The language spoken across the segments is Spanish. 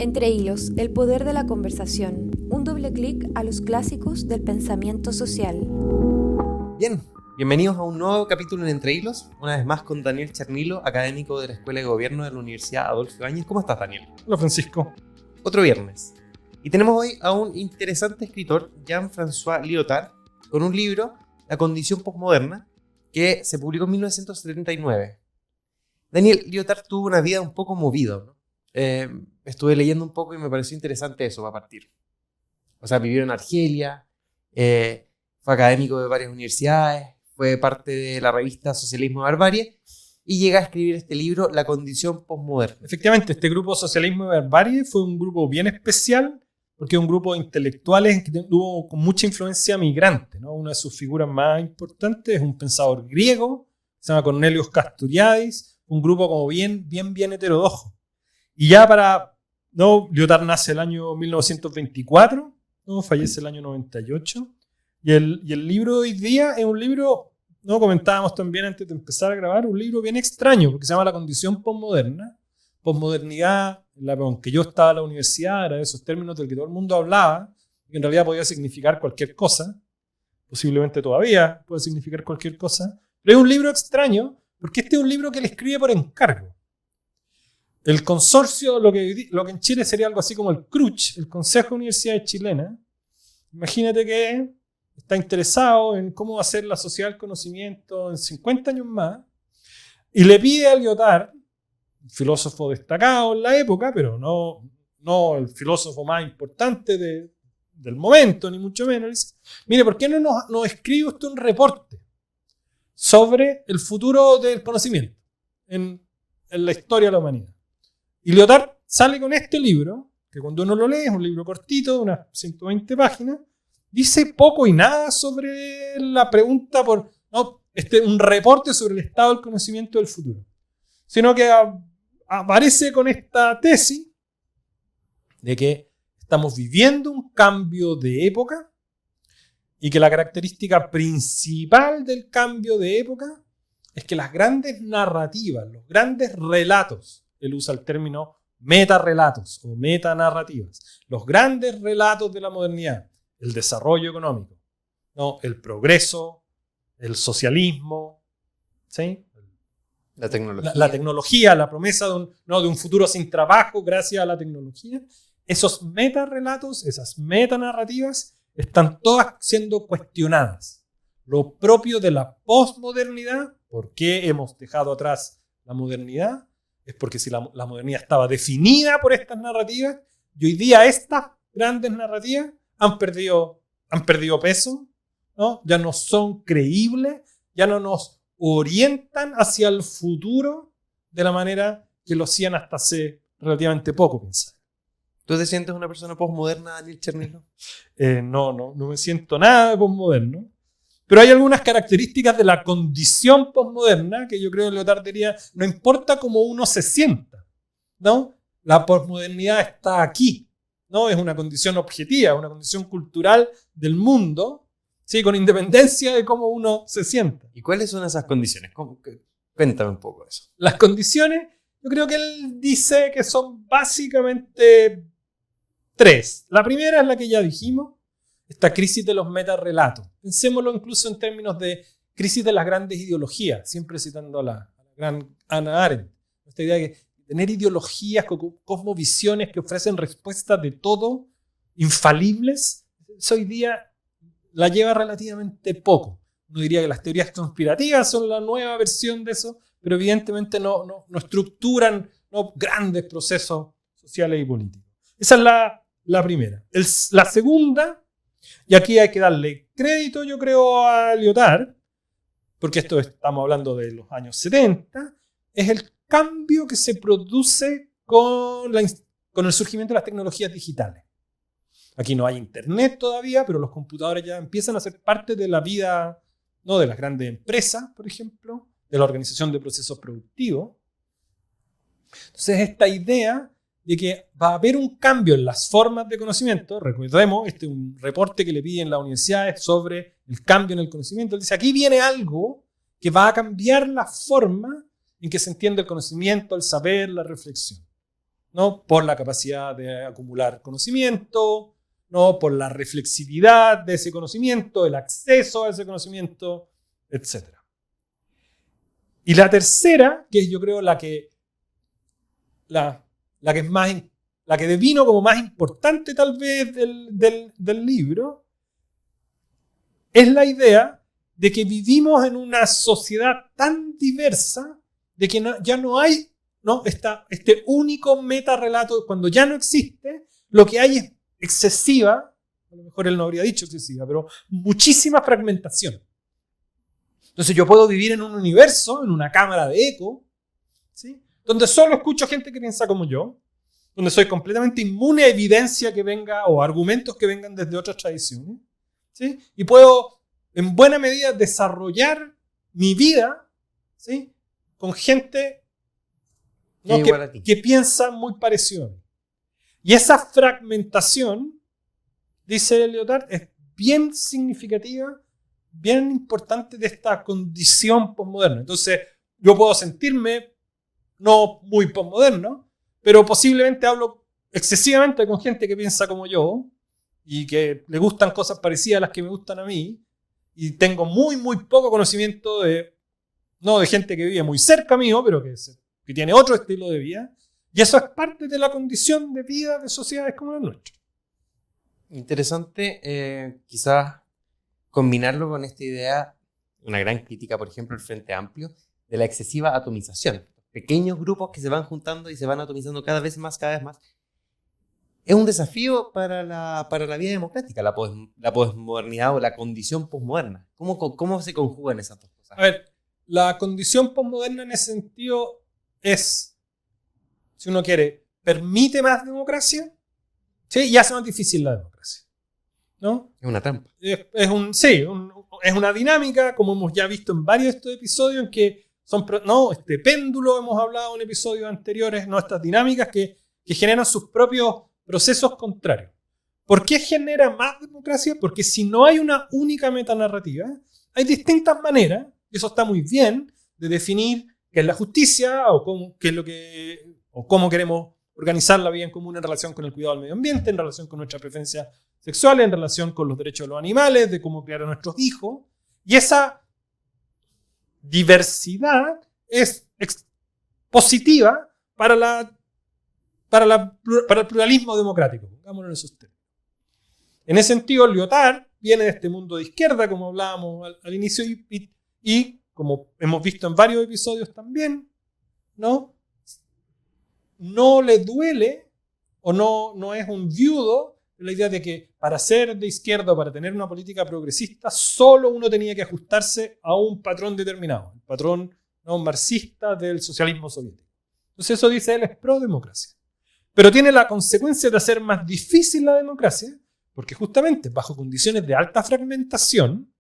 Entre hilos, el poder de la conversación. Un doble clic a los clásicos del pensamiento social. Bien, bienvenidos a un nuevo capítulo en Entre Hilos, una vez más con Daniel Chernilo, académico de la Escuela de Gobierno de la Universidad Adolfo Ibáñez. ¿Cómo estás, Daniel? Hola, Francisco. Otro viernes. Y tenemos hoy a un interesante escritor, Jean-François Lyotard, con un libro, La condición posmoderna, que se publicó en 1979. Daniel, Lyotard tuvo una vida un poco movida, ¿no? Estuve leyendo un poco y me pareció interesante eso para partir. O sea, vivió en Argelia, fue académico de varias universidades, fue parte de la revista Socialismo y Barbarie y llega a escribir este libro, La condición posmoderna. Efectivamente, este grupo Socialismo y Barbarie fue un grupo bien especial porque es un grupo de intelectuales que tuvo con mucha influencia migrante, ¿no? Una de sus figuras más importantes es un pensador griego, se llama Cornelius Castoriadis, un grupo como bien heterodoxo. Y ya Lyotard nace el año 1924, ¿no? Fallece el año 98. Y el libro de hoy día es un libro, ¿no? Comentábamos también antes de empezar a grabar, un libro bien extraño, porque se llama La condición posmoderna. Posmodernidad, aunque yo estaba en la universidad, era de esos términos del que todo el mundo hablaba, que en realidad podía significar cualquier cosa, posiblemente todavía puede significar cualquier cosa, pero es un libro extraño, porque este es un libro que él escribe por encargo. El consorcio, lo que en Chile sería algo así como el CRUCH, el Consejo de Universidades Chilenas, imagínate que está interesado en cómo hacer la sociedad del conocimiento en 50 años más, y le pide a Lyotard, un filósofo destacado en la época, pero no el filósofo más importante del momento, ni mucho menos, dice, mire, ¿por qué no nos escribe usted un reporte sobre el futuro del conocimiento en la historia de la humanidad? Y Lyotard sale con este libro, que cuando uno lo lee es un libro cortito, de unas 120 páginas, dice poco y nada sobre la pregunta un reporte sobre el estado del conocimiento del futuro. Sino que aparece con esta tesis de que estamos viviendo un cambio de época y que la característica principal del cambio de época es que las grandes narrativas, los grandes relatos, él usa el término metarrelatos o metanarrativas, los grandes relatos de la modernidad, el desarrollo económico, ¿no? El progreso, el socialismo, ¿sí? La tecnología, la promesa de un futuro sin trabajo gracias a la tecnología. Esos metarrelatos, esas metanarrativas, están todas siendo cuestionadas. Lo propio de la posmodernidad, ¿por qué hemos dejado atrás la modernidad? Es porque si la modernidad estaba definida por estas narrativas, y hoy día estas grandes narrativas han perdido peso, ¿no? Ya no son creíbles, ya no nos orientan hacia el futuro de la manera que lo hacían hasta hace relativamente poco, pensar. ¿Tú te sientes una persona posmoderna, Daniel Chernilo? No me siento nada de posmoderno. Pero hay algunas características de la condición posmoderna que yo creo que Lyotard diría, no importa cómo uno se sienta, ¿no? La posmodernidad está aquí, ¿no? Es una condición objetiva, una condición cultural del mundo, ¿sí? Con independencia de cómo uno se sienta. ¿Y cuáles son esas condiciones? Cuéntame un poco de eso. Las condiciones, yo creo que él dice que son básicamente 3. La primera es la que ya dijimos, esta crisis de los metarrelatos. Pensémoslo incluso en términos de crisis de las grandes ideologías, siempre citando a la gran Hannah Arendt. Esta idea de que tener ideologías, cosmovisiones que ofrecen respuestas de todo, infalibles, eso hoy día la lleva relativamente poco. Uno diría que las teorías conspirativas son la nueva versión de eso, pero evidentemente no estructuran grandes procesos sociales y políticos. Esa es la primera. La segunda, y aquí hay que darle crédito, yo creo, a Lyotard, porque estamos hablando de los años 70, es el cambio que se produce con el surgimiento de las tecnologías digitales. Aquí no hay internet todavía, pero los computadores ya empiezan a ser parte de la vida, ¿no? De las grandes empresas, por ejemplo, de la organización de procesos productivos. Entonces, esta idea de que va a haber un cambio en las formas de conocimiento. Recordemos, este es un reporte que le piden las universidades sobre el cambio en el conocimiento. Él dice, aquí viene algo que va a cambiar la forma en que se entiende el conocimiento, el saber, la reflexión, ¿no? Por la capacidad de acumular conocimiento, ¿no? Por la reflexividad de ese conocimiento, el acceso a ese conocimiento, etc. Y la tercera, que es yo creo la que es más, la que devino como más importante tal vez del libro, es la idea de que vivimos en una sociedad tan diversa de que ya no hay, ¿no? Este único metarrelato. Cuando ya no existe, lo que hay es excesiva, a lo mejor él no habría dicho excesiva, pero muchísima fragmentación. Entonces yo puedo vivir en un universo, en una cámara de eco, ¿sí? Donde solo escucho gente que piensa como yo, donde soy completamente inmune a evidencia que venga o argumentos que vengan desde otras tradiciones, ¿sí? Y puedo en buena medida desarrollar mi vida, ¿sí? Con gente, ¿no? que piensa muy parecido a mí. Y esa fragmentación, dice Lyotard, es bien significativa, bien importante de esta condición posmoderna. Entonces, yo puedo sentirme no muy posmoderno, pero posiblemente hablo excesivamente con gente que piensa como yo y que le gustan cosas parecidas a las que me gustan a mí, y tengo muy, muy poco conocimiento de gente que vive muy cerca mío, pero que tiene otro estilo de vida. Y eso es parte de la condición de vida de sociedades como la nuestra. Interesante, quizás combinarlo con esta idea, una gran crítica, por ejemplo, el Frente Amplio, de la excesiva atomización. Pequeños grupos que se van juntando y se van atomizando cada vez más. Es un desafío para la vida democrática, la posmodernidad o la condición posmoderna. ¿Cómo se conjugan esas dos cosas? A ver, la condición posmoderna en ese sentido es, si uno quiere, permite más democracia, ¿sí? Y hace más difícil la democracia, ¿no? Es una trampa. Es una dinámica, como hemos ya visto en varios de estos episodios, en que este péndulo, hemos hablado en episodios anteriores, ¿no? Estas dinámicas que generan sus propios procesos contrarios. ¿Por qué genera más democracia? Porque si no hay una única metanarrativa, hay distintas maneras, y eso está muy bien, de definir qué es la justicia o cómo queremos organizar la vida en común en relación con el cuidado del medio ambiente, en relación con nuestras preferencias sexuales, en relación con los derechos de los animales, de cómo criar a nuestros hijos. Y esa diversidad es positiva para el pluralismo democrático, pongámoslo en esos términos. En ese sentido, Lyotard viene de este mundo de izquierda, como hablábamos al inicio, y como hemos visto en varios episodios también, no le duele o no es un viudo la idea de que para ser de izquierda o para tener una política progresista solo uno tenía que ajustarse a un patrón determinado, el patrón marxista del socialismo soviético. Entonces eso, dice él, es pro-democracia. Pero tiene la consecuencia de hacer más difícil la democracia, porque justamente bajo condiciones de alta fragmentación,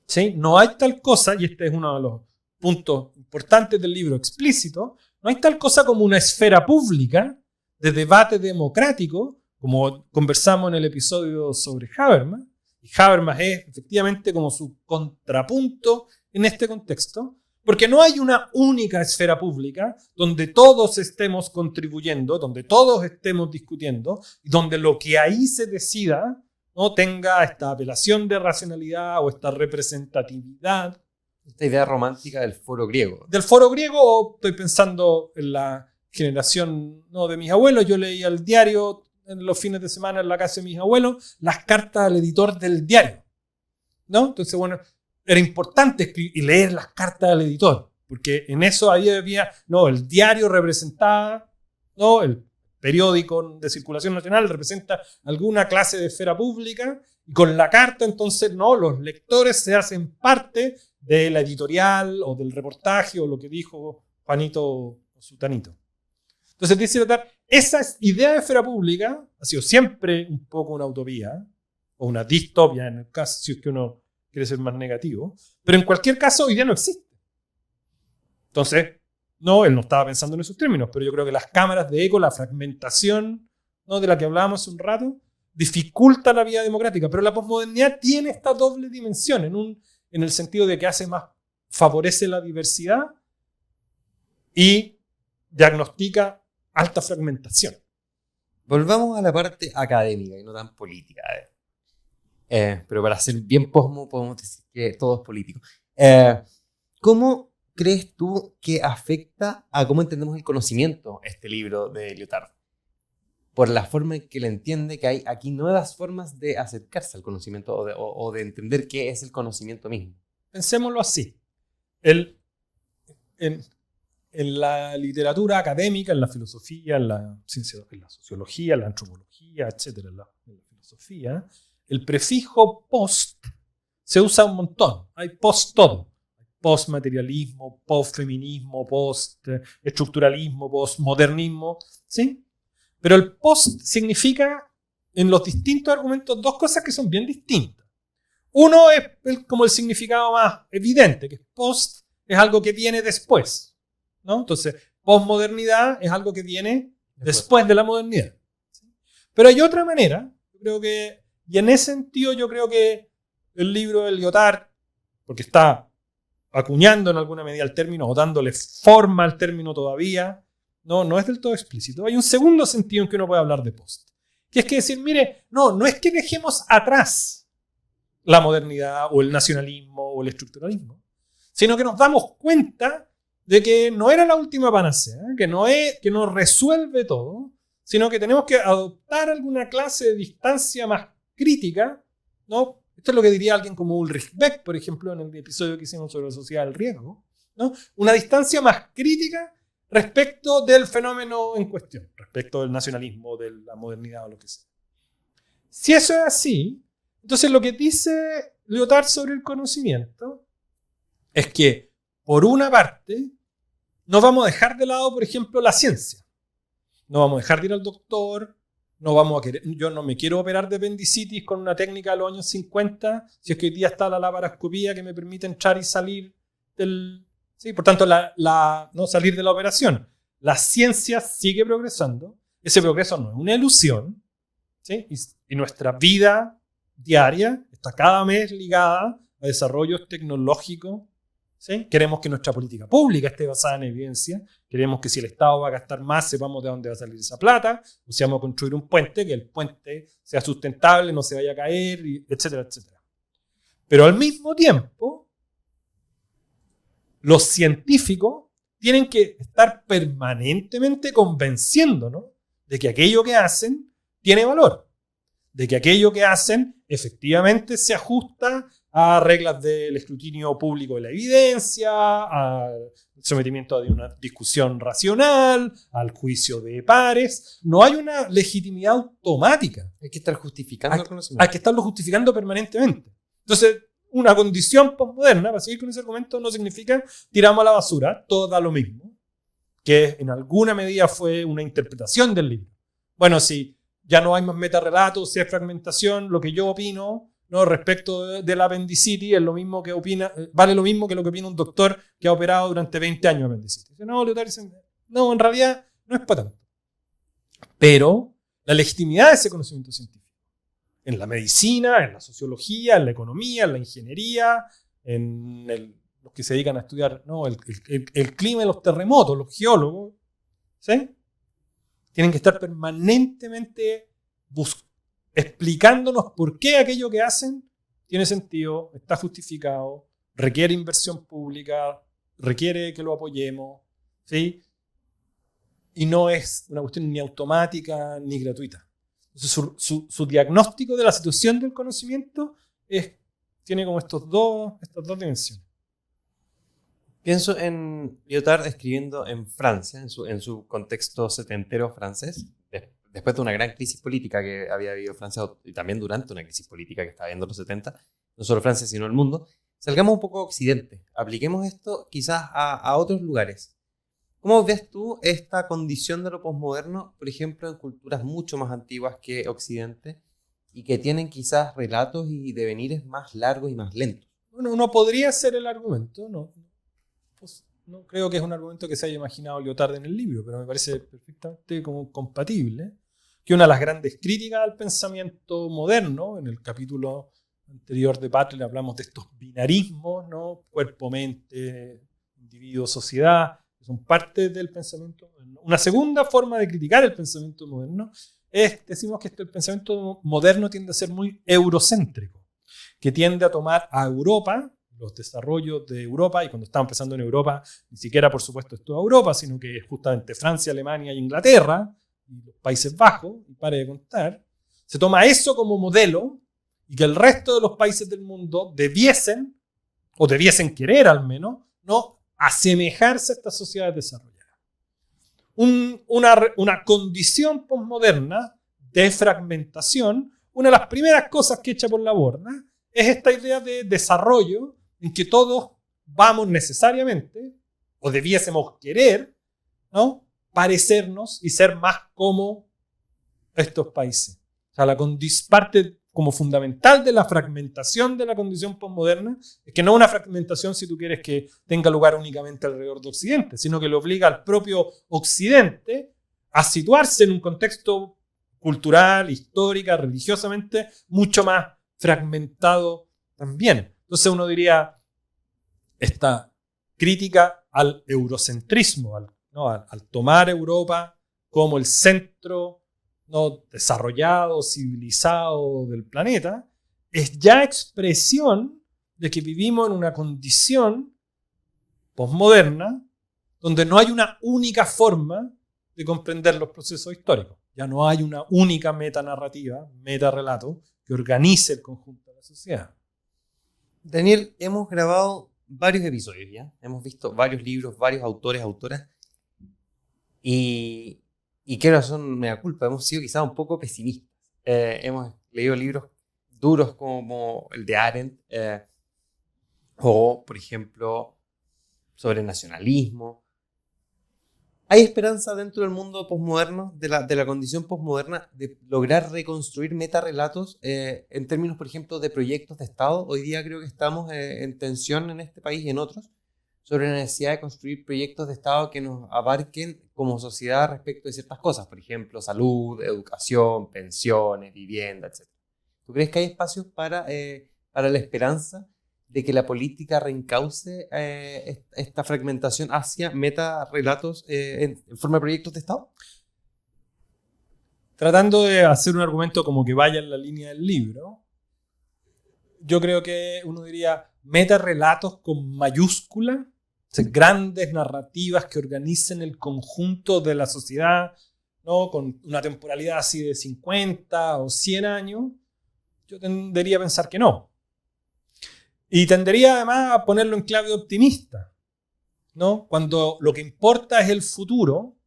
¿sí? No hay tal cosa, y este es uno de los puntos importantes del libro explícito, no hay tal cosa como una esfera pública de debate democrático, como conversamos en el episodio sobre Habermas, y Habermas es efectivamente como su contrapunto en este contexto, porque no hay una única esfera pública donde todos estemos contribuyendo, donde todos estemos discutiendo, y donde lo que ahí se decida no tenga esta apelación de racionalidad o esta representatividad. Esta idea romántica del foro griego. Del foro griego, o estoy pensando en la generación de mis abuelos. Yo leía el diario en los fines de semana en la casa de mis abuelos, las cartas al editor del diario, ¿no? Entonces, bueno, era importante escribir y leer las cartas al editor, porque en eso había el diario representaba, ¿no? El periódico de circulación nacional representa alguna clase de esfera pública, y con la carta entonces los lectores se hacen parte de la editorial o del reportaje o lo que dijo Juanito o Sutanito. Entonces dice Lyotard, esa idea de esfera pública ha sido siempre un poco una utopía o una distopia en el caso, si es que uno quiere ser más negativo, pero en cualquier caso hoy día no existe. Entonces, él no estaba pensando en esos términos, pero yo creo que las cámaras de eco, la fragmentación, de la que hablábamos hace un rato, dificulta la vida democrática, pero la posmodernidad tiene esta doble dimensión, en el sentido de que favorece la diversidad, y diagnostica alta fragmentación. Volvamos a la parte académica y no tan política. Pero para ser bien posmo, podemos decir que todo es político. ¿Cómo crees tú que afecta a cómo entendemos el conocimiento este libro de Lyotard? Por la forma en que le entiende que hay aquí nuevas formas de acercarse al conocimiento o de entender qué es el conocimiento mismo. Pensémoslo así. En la literatura académica, en la filosofía, en la sociología, en la antropología, etcétera, en la filosofía, el prefijo post se usa un montón. Hay post todo. Postmaterialismo, postfeminismo, postestructuralismo, postmodernismo, ¿sí? Pero el post significa en los distintos argumentos dos cosas que son bien distintas. Uno es como el significado más evidente, que post es algo que viene después, ¿no? Entonces, postmodernidad es algo que viene después de la modernidad. Pero hay otra manera, yo creo que, y en ese sentido yo creo que el libro de Lyotard, porque está acuñando en alguna medida el término o dándole forma al término todavía, no es del todo explícito. Hay un segundo sentido en que uno puede hablar de post, que es que decir, mire, no es que dejemos atrás la modernidad o el nacionalismo o el estructuralismo, sino que nos damos cuenta de que no era la última panacea, que no resuelve todo, sino que tenemos que adoptar alguna clase de distancia más crítica, ¿no? Esto es lo que diría alguien como Ulrich Beck, por ejemplo, en el episodio que hicimos sobre la sociedad del riesgo, ¿no? Una distancia más crítica respecto del fenómeno en cuestión, respecto del nacionalismo, de la modernidad o lo que sea. Si eso es así, entonces lo que dice Lyotard sobre el conocimiento es que, por una parte, no vamos a dejar de lado, por ejemplo, la ciencia. No vamos a dejar de ir al doctor, yo no me quiero operar de apendicitis con una técnica de los años 50, si es que hoy día está la laparoscopía que me permite entrar y salir del... ¿sí? Por tanto, no salir de la operación. La ciencia sigue progresando, ese progreso no es una ilusión, ¿sí? Y nuestra vida diaria está cada vez ligada a desarrollos tecnológicos. ¿Sí? Queremos que nuestra política pública esté basada en evidencia. Queremos que si el Estado va a gastar más, sepamos de dónde va a salir esa plata. O si vamos a construir un puente, que el puente sea sustentable, no se vaya a caer, etcétera, etcétera. Pero al mismo tiempo, los científicos tienen que estar permanentemente convenciéndonos de que aquello que hacen tiene valor. De que aquello que hacen efectivamente se ajusta a reglas del escrutinio público de la evidencia, al sometimiento de una discusión racional, al juicio de pares. No hay una legitimidad automática. Hay que estar justificando el conocimiento. Hay que estarlo justificando permanentemente. Entonces, una condición postmoderna, para seguir con ese argumento, no significa tiramos a la basura, todo da lo mismo, que en alguna medida fue una interpretación del libro. Bueno, si ya no hay más metarrelatos, si hay fragmentación, lo que yo opino, ¿no? Respecto de la apendicitis es lo mismo que vale lo mismo que lo que opina un doctor que ha operado durante 20 años de apendicitis. No, en realidad no es para tanto. Pero la legitimidad de ese conocimiento científico, en la medicina, en la sociología, en la economía, en la ingeniería, los que se dedican a estudiar, ¿no? el clima y los terremotos, los geólogos, ¿sí? Tienen que estar permanentemente explicándonos por qué aquello que hacen tiene sentido, está justificado, requiere inversión pública, requiere que lo apoyemos, ¿sí? Y no es una cuestión ni automática ni gratuita. Entonces, su diagnóstico de la situación del conocimiento tiene como estas dos dimensiones. Pienso en Lyotard escribiendo en Francia, en su contexto setentero francés, después de una gran crisis política que había vivido Francia, y también durante una crisis política que estaba viendo en los 70, no solo Francia, sino el mundo. Salgamos un poco a Occidente, apliquemos esto quizás a otros lugares. ¿Cómo ves tú esta condición de lo posmoderno, por ejemplo, en culturas mucho más antiguas que Occidente y que tienen quizás relatos y devenires más largos y más lentos? Bueno, uno podría hacer el argumento, no creo que es un argumento que se haya imaginado Lyotard en el libro, pero me parece perfectamente como compatible, que una de las grandes críticas al pensamiento moderno, en el capítulo anterior de Butler hablamos de estos binarismos, ¿no? Cuerpo-mente, individuo-sociedad, que son parte del pensamiento moderno. Una segunda forma de criticar el pensamiento moderno es, decimos que el pensamiento moderno tiende a ser muy eurocéntrico, que tiende a tomar a Europa, los desarrollos de Europa, y cuando estamos pensando en Europa, ni siquiera por supuesto es toda Europa, sino que es justamente Francia, Alemania e Inglaterra, y los Países Bajos, y pare de contar, se toma eso como modelo, y que el resto de los países del mundo debiesen querer al menos, ¿no?, asemejarse a estas sociedades desarrolladas. Una condición posmoderna de fragmentación, una de las primeras cosas que echa por la borda es esta idea de desarrollo en que todos vamos necesariamente, o debiésemos querer, ¿no?, parecernos y ser más como estos países. O sea, la parte como fundamental de la fragmentación de la condición posmoderna es que no una fragmentación, si tú quieres, que tenga lugar únicamente alrededor de Occidente, sino que le obliga al propio Occidente a situarse en un contexto cultural, histórica, religiosamente mucho más fragmentado también. Entonces uno diría, esta crítica al eurocentrismo, al tomar Europa como el centro, ¿no?, desarrollado, civilizado del planeta, es ya expresión de que vivimos en una condición posmoderna donde no hay una única forma de comprender los procesos históricos. Ya no hay una única metanarrativa, metarrelato, que organice el conjunto de la sociedad. Daniel, hemos grabado varios episodios ya, hemos visto varios libros, varios autores, autoras, y qué razón me da culpa, hemos sido quizás un poco pesimistas. Hemos leído libros duros como el de Arendt, o, por ejemplo, sobre nacionalismo. ¿Hay esperanza dentro del mundo posmoderno, de la condición posmoderna, de lograr reconstruir metarrelatos en términos, por ejemplo, de proyectos de Estado? Hoy día creo que estamos en tensión en este país y en otros sobre la necesidad de construir proyectos de Estado que nos abarquen como sociedad respecto de ciertas cosas, por ejemplo, salud, educación, pensiones, vivienda, etc. ¿Tú crees que hay espacios para la esperanza de que la política reencauce esta fragmentación hacia metarrelatos en forma de proyectos de Estado? Tratando de hacer un argumento como que vaya en la línea del libro, yo creo que uno diría metarrelatos con mayúscula, o sea, grandes narrativas que organicen el conjunto de la sociedad, ¿no?, con una temporalidad así de 50 o 100 años, yo tendería a pensar que no. Y tendería además a ponerlo en clave optimista, ¿no? Cuando lo que importa es el futuro,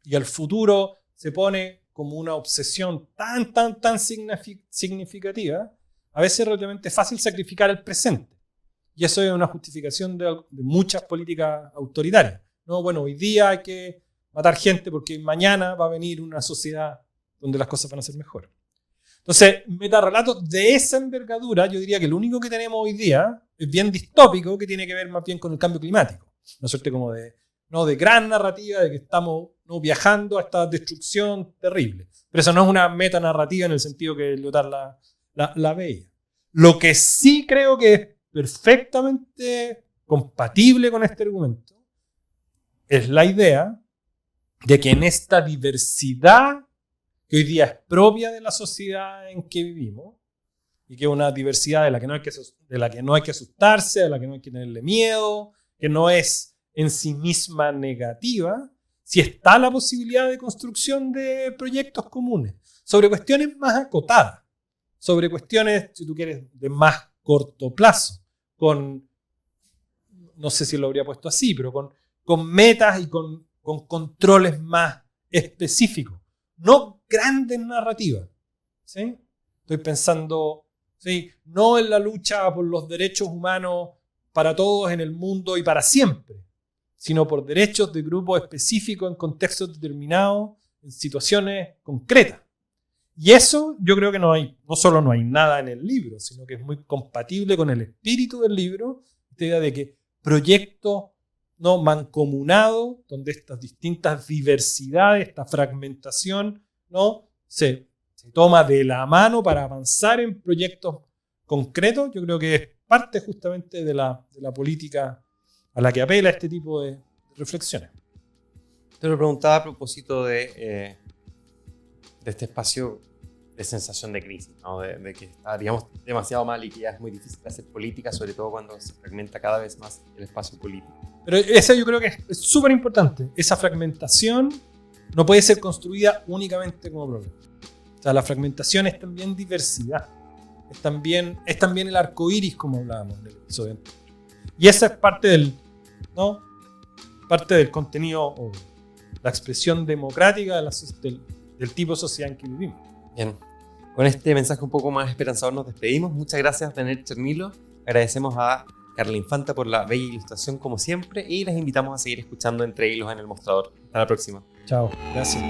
y el futuro se pone como una obsesión tan significativa, a veces es relativamente fácil sacrificar el presente. Y eso es una justificación de muchas políticas autoritarias, ¿no? Bueno, hoy día hay que matar gente porque mañana va a venir una sociedad donde las cosas van a ser mejor. Entonces, metarrelatos de esa envergadura, yo diría que lo único que tenemos hoy día es bien distópico, que tiene que ver más bien con el cambio climático. Una suerte como de gran narrativa de que estamos, ¿no?, viajando a esta destrucción terrible. Pero eso no es una metanarrativa en el sentido que Lyotard la veía. Lo que sí creo que es perfectamente compatible con este argumento es la idea de que en esta diversidad que hoy día es propia de la sociedad en que vivimos, y que es una diversidad de la que no hay que asustarse, de la que no hay que tenerle miedo, que no es en sí misma negativa, si está la posibilidad de construcción de proyectos comunes sobre cuestiones más acotadas, sobre cuestiones, si tú quieres, de más corto plazo, no sé si lo habría puesto así, pero con metas y con controles más específicos, no grandes narrativas, ¿sí? Estoy pensando, ¿sí?, no en la lucha por los derechos humanos para todos en el mundo y para siempre, sino por derechos de grupos específicos en contextos determinados, en situaciones concretas. Y eso yo creo que no solo no hay nada en el libro, sino que es muy compatible con el espíritu del libro, esta idea de que proyectos, ¿no?, mancomunados, donde estas distintas diversidades, esta fragmentación, ¿no?, se toma de la mano para avanzar en proyectos concretos. Yo creo que es parte justamente de la política a la que apela este tipo de reflexiones. Te lo preguntaba a propósito de este espacio de sensación de crisis, ¿no? De que estaríamos demasiado mal y que ya es muy difícil hacer política, sobre todo cuando se fragmenta cada vez más el espacio político. Pero eso yo creo que es súper importante. Esa fragmentación no puede ser construida únicamente como problema. O sea, la fragmentación es también diversidad. Es también el arco iris, como hablábamos en el episodio anterior. Y esa es parte del contenido o la expresión democrática del tipo de sociedad en que vivimos. Bien, con este mensaje un poco más esperanzador nos despedimos. Muchas gracias, Daniel Chernilo. Agradecemos a Carla Infanta por la bella ilustración como siempre y les invitamos a seguir escuchando Entre Hilos en el Mostrador. Hasta la próxima. Chao, gracias.